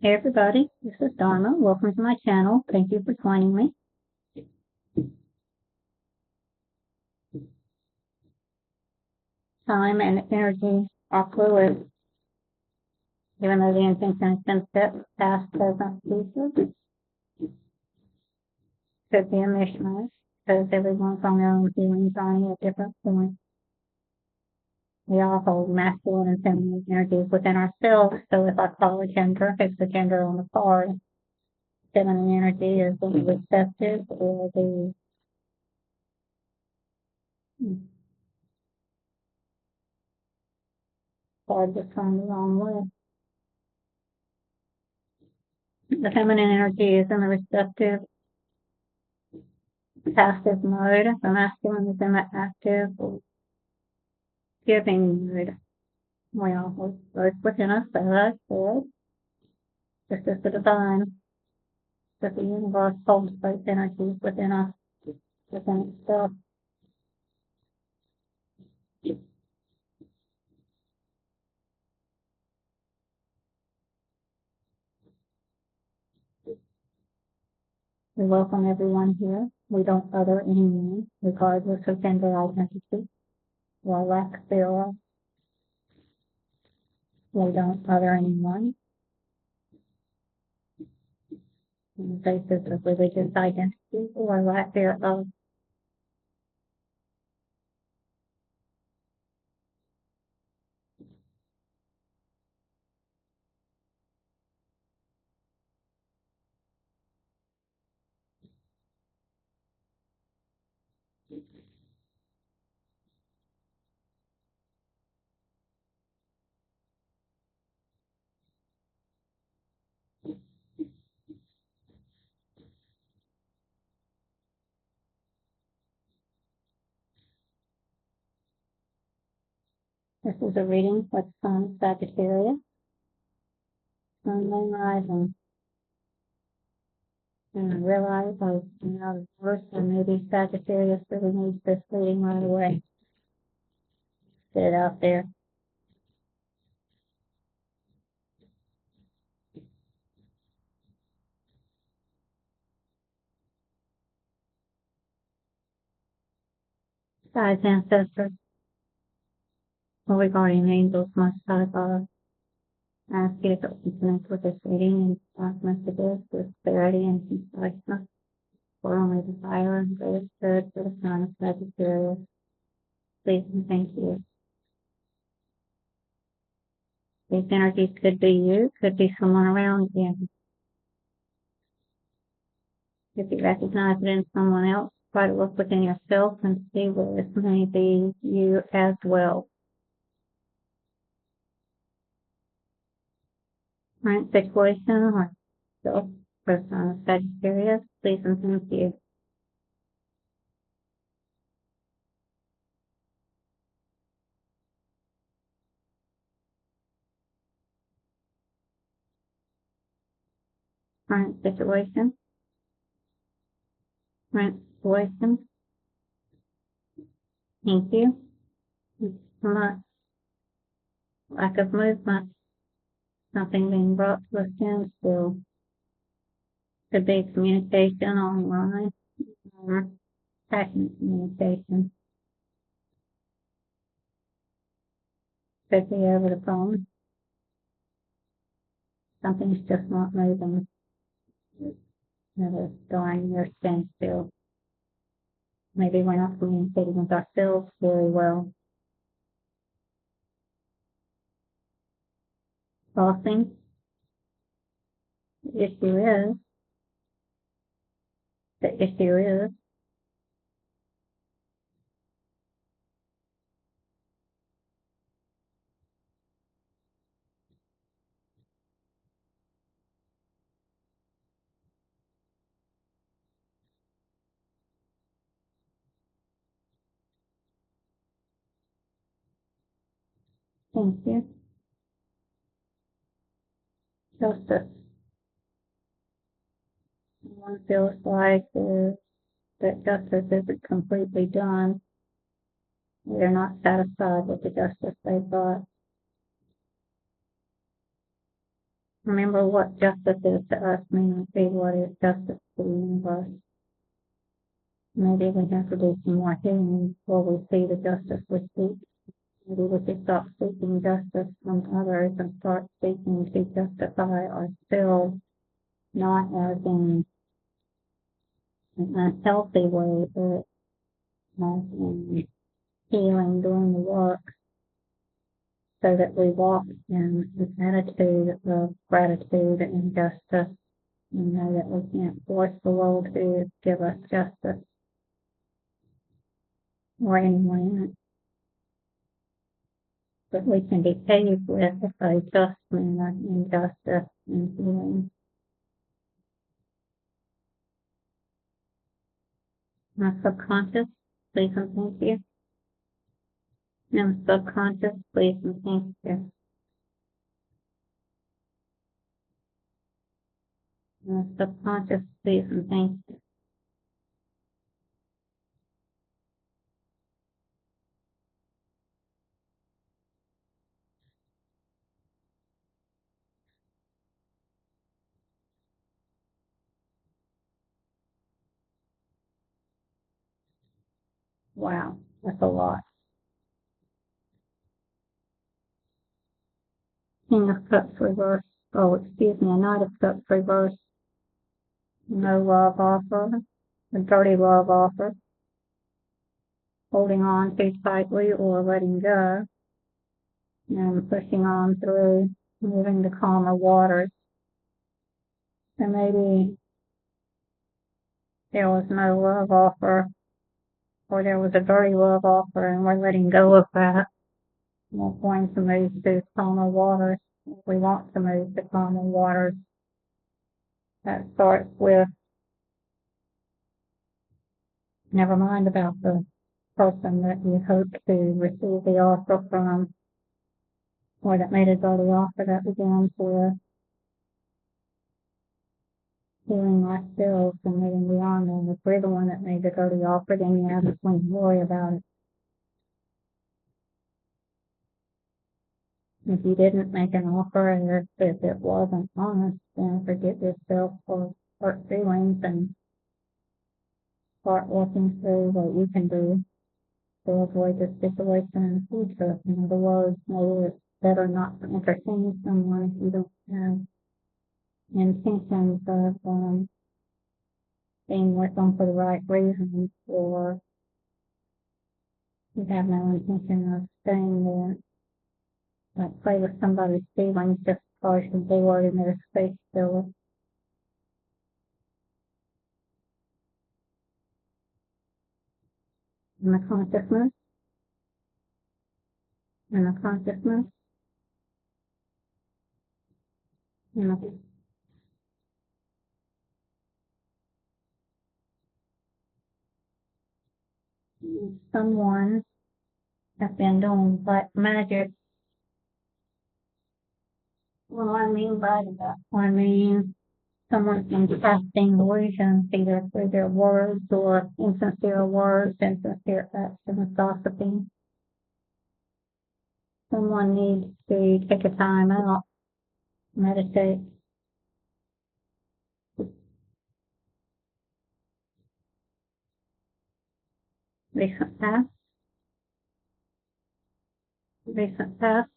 Hey everybody, this is Dharma. Welcome to my channel. Thank you for joining me. Time and energy are fluid, even though the intention has been set with past, present, future. Could be a mishmash because everyone's on their own healing journey at different points. We all hold masculine and feminine energies within ourselves, so if I call a gender, it's the gender on the card. Feminine energy is the receptive or the card that's turned the wrong way. The feminine energy is in the receptive, passive mode. The masculine is in the active, giving mode. We all hold both within us, as I said, just as the divine, that the universe holds both energies within us, within itself. We welcome everyone here. We don't other anyone, regardless of gender identity or lack thereof. We don't other anyone on the basis of religious identity or lack thereof. This is a reading for the Sun Sagittarius, Sun Moon Rising. And I realize I was out of course, and maybe Sagittarius really needs this reading right away. Get it out there. Guides, ancestors, holy guardian angels, most high God, I ask you to connect with this reading and pass messages with clarity and conciseness for only the higher and greatest good for the sign of Sagittarius. Please and thank you. These energies could be you, could be someone around you. If you recognize it in someone else, try to look within yourself and see where this may be you as well. Current situation or self person of Sagittarius, please and thank you. Current situation. Current situation. Thank you. Not lack of movement. Something being brought to a standstill. Could be communication online or passionate communication. Could be over the phone. Something's just not moving. It's during your standstill. Maybe we're not communicating with ourselves very well. Crossing. The issue is, thank you. Justice. One feels like that justice isn't completely done. They're not satisfied with the justice they got. Remember what justice is to us may not be what is justice to the universe. Maybe we have to do some more healing before we see the justice we seek. Maybe we should stop seeking justice from others and start seeking to justify ourselves, not as in an unhealthy way, but as in healing, doing the work, so that we walk in an attitude of gratitude and justice. We know that we can't force the world to give us justice or anyone in it, but we can be paved with a just manner in justice and healing. My subconscious, please and thank you. And subconscious, please and thank you. And subconscious, please and thank you. Wow, that's a lot. King of Cups reverse. Oh, excuse me, a Knight of Cups reverse. No love offer. A dirty love offer. Holding on too tightly or letting go. And pushing on through, moving to calmer waters. And maybe there was no love offer, or there was a dirty love offer, and we're letting go of that. We're going to move to calmer waters. We want to move to calmer waters. That starts with, never mind about the person that you hope to receive the offer from, or that made a dirty offer. That begins with healing ourselves and moving beyond them. If we're the one that made the dirty offer, then you have to worry about it. If you didn't make an offer and if it wasn't honest, then forgive yourself for hurt feelings and start working through what you can do to avoid this situation in the future. In other words, maybe it's better not to entertain someone if you don't have intentions of being with them for the right reasons, or you have no intention of staying there. Like play with somebody's feelings just because you're bored in their space filler. In the consciousness, in the consciousness, in the someone has been doing black magic. What do I mean by that? I mean someone's been casting illusions either through their words or insincere words, insincere acts and gossiping. Someone needs to take a time out, meditate. Recent past, recent past,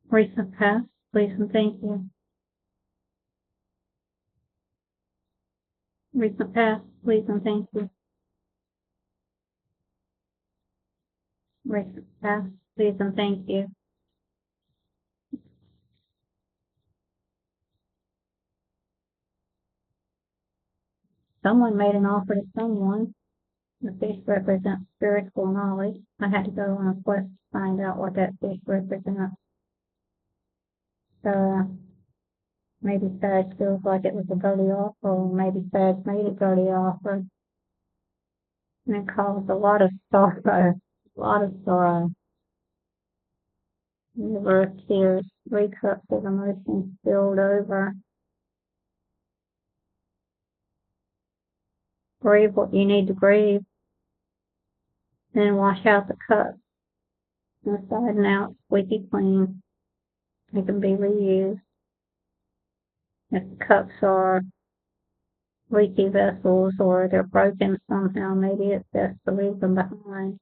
recent past, please and thank you. Recent past, please and thank you. Recent past, please and thank you. Someone made an offer to someone. The fish represents spiritual knowledge. I had to go on a quest to find out what that fish represents. Maybe Sag feels like it was a dirty offer, or maybe Sag made a dirty offer. And it caused a lot of sorrow, a lot of sorrow. River of tears, 3 cups of emotions spilled over. Grieve what you need to grieve. Then wash out the cup. Inside and out, squeaky clean. They can be reused. If cups are leaky vessels or they're broken somehow, maybe it's best to leave them behind.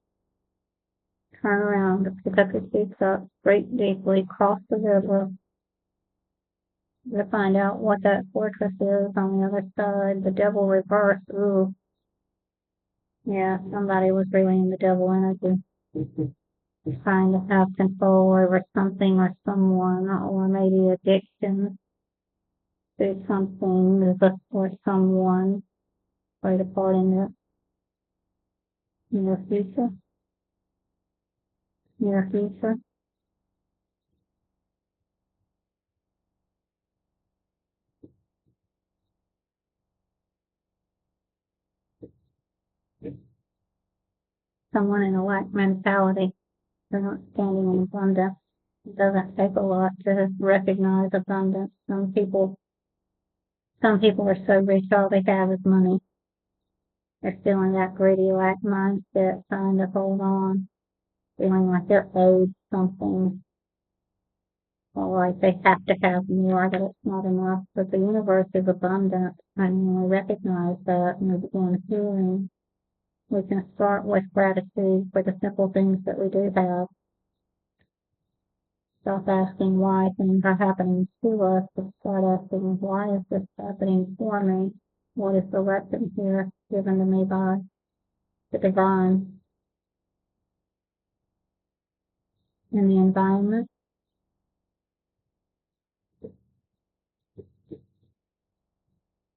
Turn around, pick up your teacup, breathe deeply, cross the river to find out what that fortress is on the other side. The devil reverse. Ooh, yeah, somebody was really in the devil energy, trying to have control over something or someone, or maybe addiction to something or someone. Played a part in it. Near future. Near future. Someone in a lack mentality. They're not standing in abundance. It doesn't take a lot to recognize abundance. Some people are so rich all they have is money. They're still in that greedy lack mindset, trying to hold on, feeling like they're owed something, or like they have to have more, that it's not enough. But the universe is abundant, and when we recognize that and we begin healing, we can start with gratitude for the simple things that we do have. Stop asking why things are happening to us, but start asking, why is this happening for me? What is the lesson here given to me by the divine? In the environment,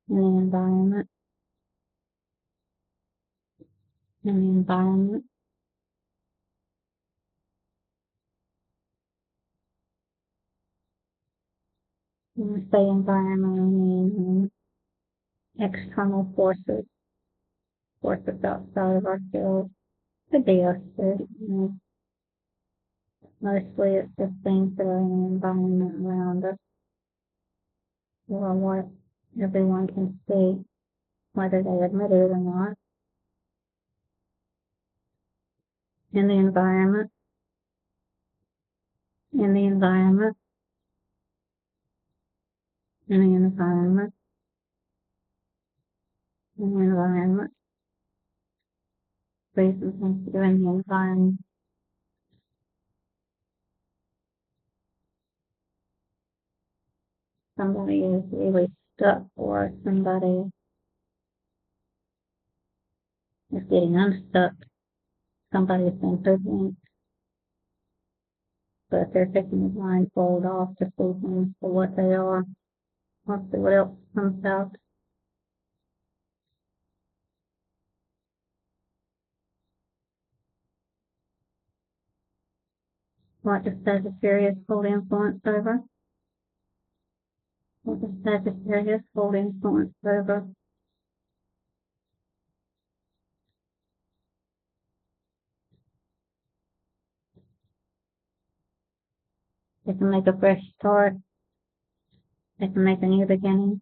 in the environment, in the environment. When we say environment, I mean external forces outside of ourselves. Could be us too. Mostly it's just things that are in the environment around us, or what everyone can see, whether they admit it or not. In the environment, in the environment, in the environment, in the environment. Please and thank you in the environment. Somebody is really stuck, or somebody is getting unstuck. Somebody's been hoodwinked, but they're taking the blindfold off to see things for what they are. Let's see what else comes out. What does Sagittarius hold influence over? What does Sagittarius hold influence over? They can make a fresh start. They can make a new beginning.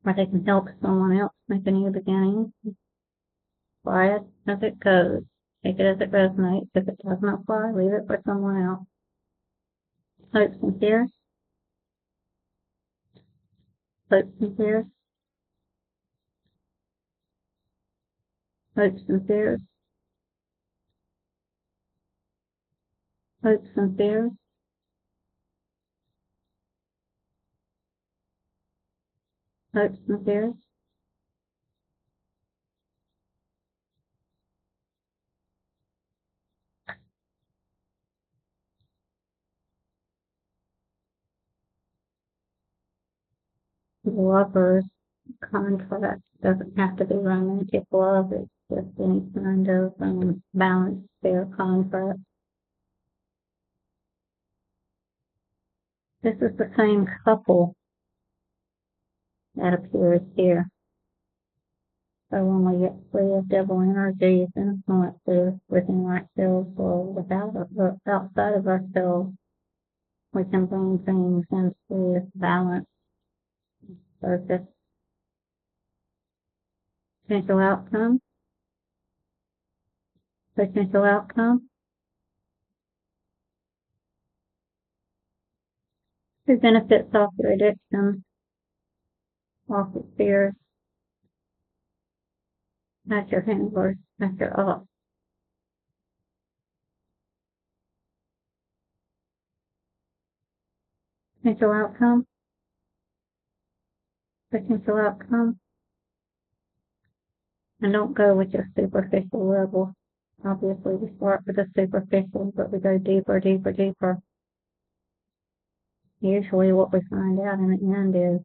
Or they can help someone else make a new beginning. Apply it as it goes. Take it as it resonates. If it doesn't apply, leave it for someone else. Hopes and fears. Hopes and fears. Hopes and fears. Hopes and fears. Hopes and fears. Lovers contract doesn't have to be romantic love. It's just any kind of balanced, fair contract. This is the same couple that appears here. So when we get free of devil energies, influences within ourselves or without outside of ourselves, we can bring things into balance, focus, potential outcome, potential outcome. The benefits off your addiction, off your fears, at your handlers, at your up. Potential outcome, potential outcome, and don't go with your superficial level. Obviously, we start with the superficial, but we go deeper, deeper, deeper. Usually what we find out in the end is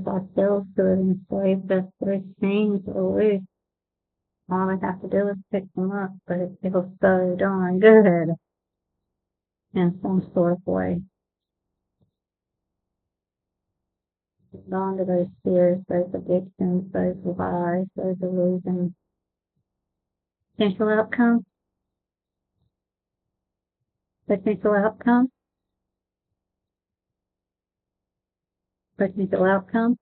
ourselves good and slave just those things or loose. All we have to do is pick them up, but it feels so darn good in some sort of way. Hold on to those fears, those addictions, those lies, those illusions. Potential outcome, potential outcome, potential outcome,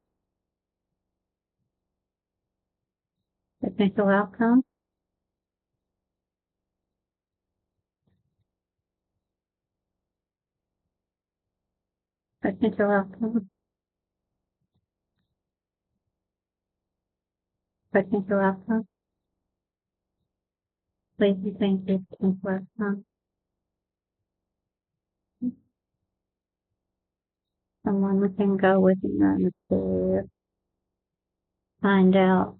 potential outcome, potential outcome, potential outcome. Please and thank you, potential outcome. Someone we can go with and to find out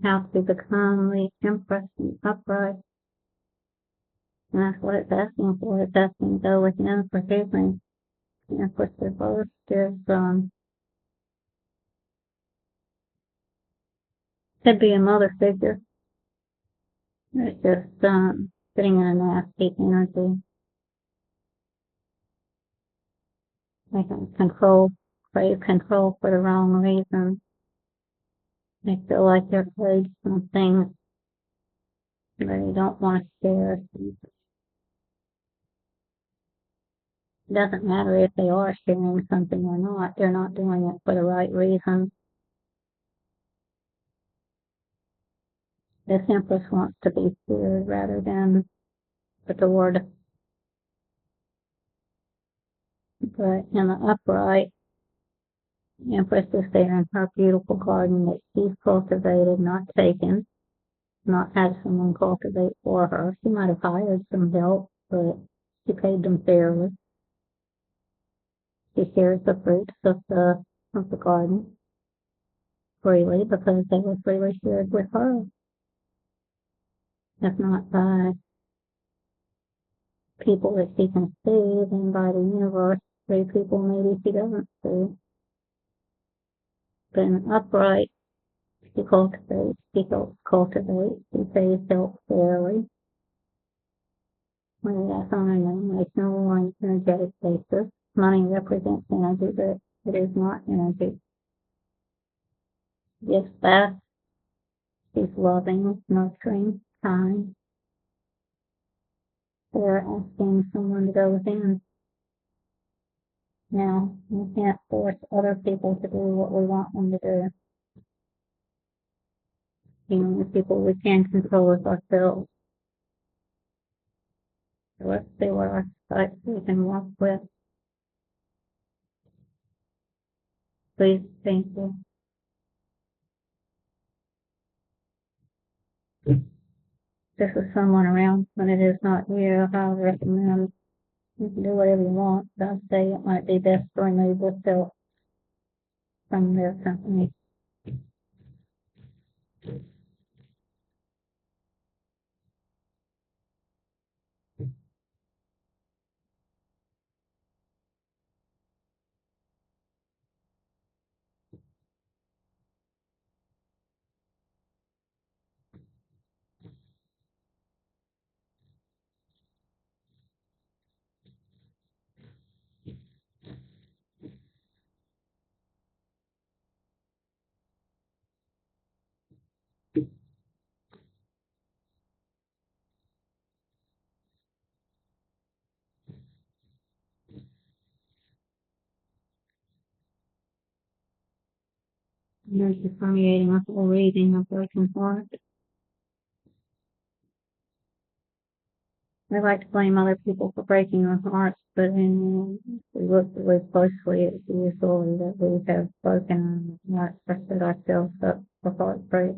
how to become the empress and upright. And that's what it's asking for. It's asking to go within for healing. The empress reversed is could be a mother figure. It's just sitting in a nasty energy. They can crave control for the wrong reason. They feel like they're owed something they don't want to share. It doesn't matter if they are sharing something or not. They're not doing it for the right reason. This empress wants to be feared rather than adored. But in the upright, the empress is there in her beautiful garden that she's cultivated, not taken, not had someone cultivate for her. She might have hired some help, but she paid them fairly. She shares the fruits of the garden freely because they were freely shared with her. If not by people that she can see, then by the universe, through people maybe she doesn't see. But in upright, she cultivates, she helps cultivate, she pays help fairly. Whether that's on an emotional or an energetic basis. Money represents energy, but it is not energy. Gives back. She's loving, nurturing, kind. They're asking someone to go within. Now, we can't force other people to do what we want them to do. The only people we can control is ourselves. So let's see what our types we can work with. Please, thank you. This is someone around when it is not you. I would recommend you can do whatever you want, but I'd say it might be best to remove yourself from their company. Energy permeating a whole reading of broken heart. We like to blame other people for breaking our hearts, but if we look really closely, it's usually that we have broken our hearts or set ourselves up for heartbreak.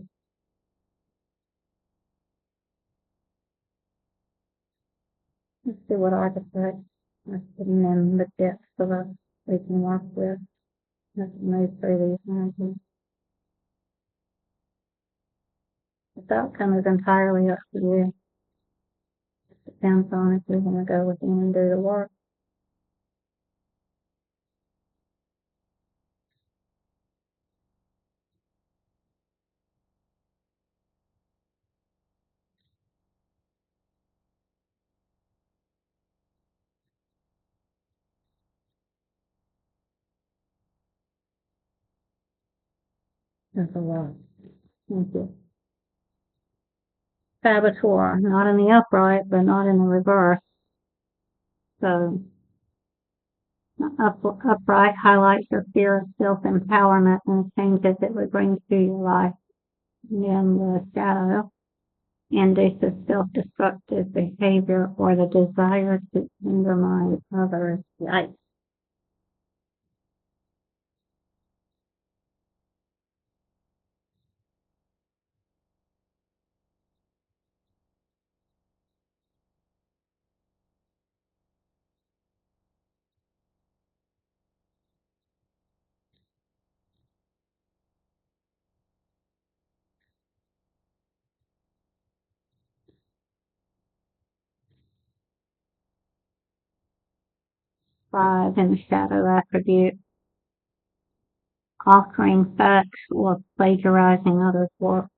Let's see what artifacts are sitting in the depths of us we can work with as we move through these energies. The outcome is entirely up to you. It depends on if you're going to go within and do the work. There's a lot. Thank you. Saboteur, not in the upright, but not in the reverse. So, upright highlights your fear of self-empowerment and changes it would bring to your life. And the shadow induces self-destructive behavior or the desire to undermine others. Yikes. Five in the shadow attribute, altering facts or plagiarizing others' work.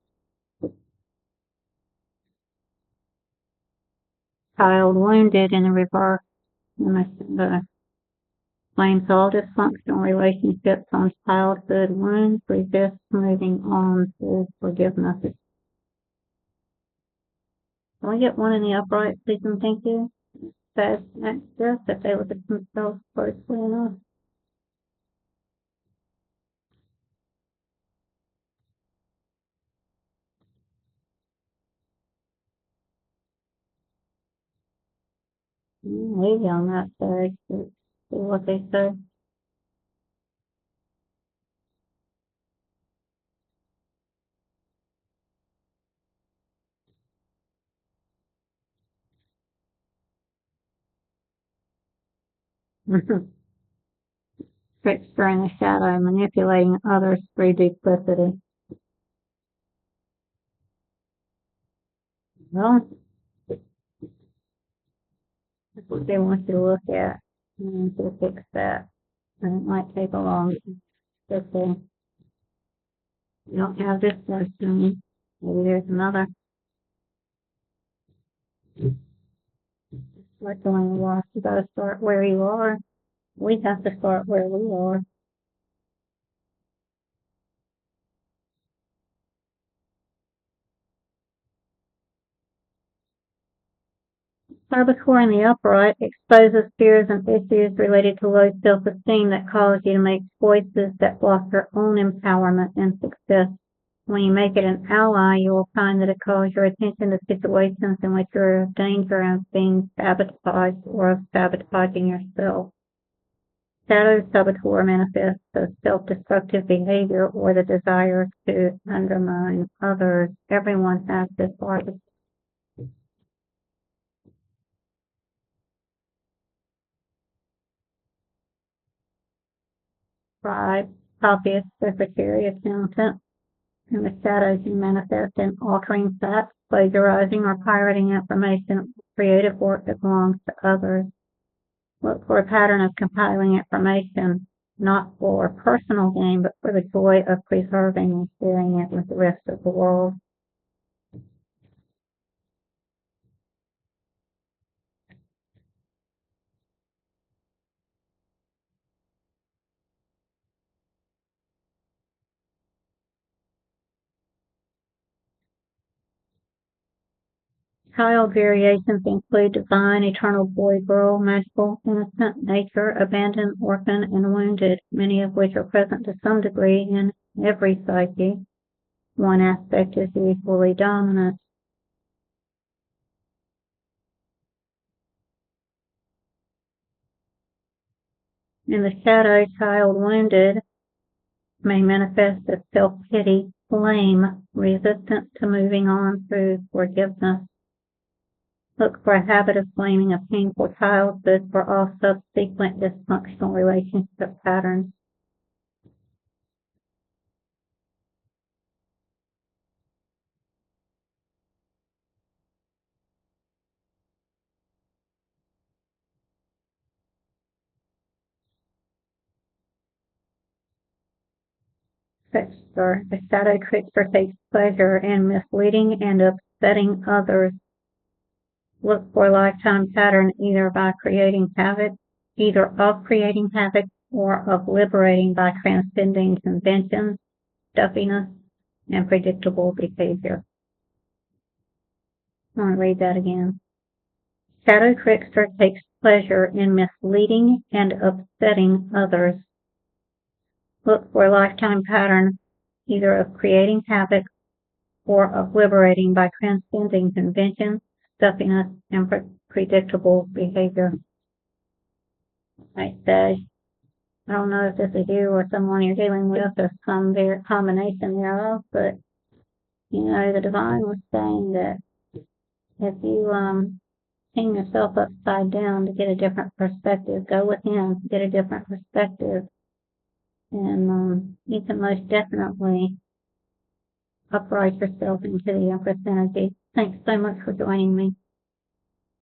Child wounded in the reverse, and the blames all dysfunctional relationships on childhood wounds, resist moving on to forgiveness. Can we get one in the upright, please and thank you? Says next this, if they look at themselves closely enough. Leave you on that side, see what they say. Trickster in the shadow, manipulating others through duplicity. Well, that's what they want you to look at and to fix that. And it might take a long time. You don't have this person. Maybe there's another. Like going to walk, you gotta start where you are. We have to start where we are. Saboteur in the upright exposes fears and issues related to low self-esteem that cause you to make choices that block your own empowerment and success. When you make it an ally, you will find that it calls your attention to situations in which you're in danger of being sabotaged or of sabotaging yourself. Shadow saboteur manifests as self-destructive behavior or the desire to undermine others. Everyone has this part of pride. Obvious Sagittarius accountant. In the shadows, you manifest in altering facts, plagiarizing, or pirating information, creative work that belongs to others. Look for a pattern of compiling information, not for personal gain, but for the joy of preserving and sharing it with the rest of the world. Child variations include divine, eternal boy, girl, magical, innocent, nature, abandoned, orphan, and wounded, many of which are present to some degree in every psyche. One aspect is usually dominant. In the shadow, child wounded may manifest as self-pity, blame, resistance to moving on through forgiveness. Look for a habit of blaming a painful childhood for all subsequent dysfunctional relationship patterns. Trickster. The shadow trickster takes pleasure in misleading and upsetting others. Look for a lifetime pattern either of creating havoc or of liberating by transcending conventions, stuffiness, and predictable behavior. I want to read that again. Shadow trickster takes pleasure in misleading and upsetting others. Look for a lifetime pattern either of creating havoc or of liberating by transcending conventions, stuffiness, and predictable behavior. Right, Sag. I don't know if this is you or someone you're dealing with or some combination thereof, but the divine was saying that if you hang yourself upside down to get a different perspective, go within, get a different perspective, and you can most definitely upright yourself into the Empress energy. Thanks so much for joining me.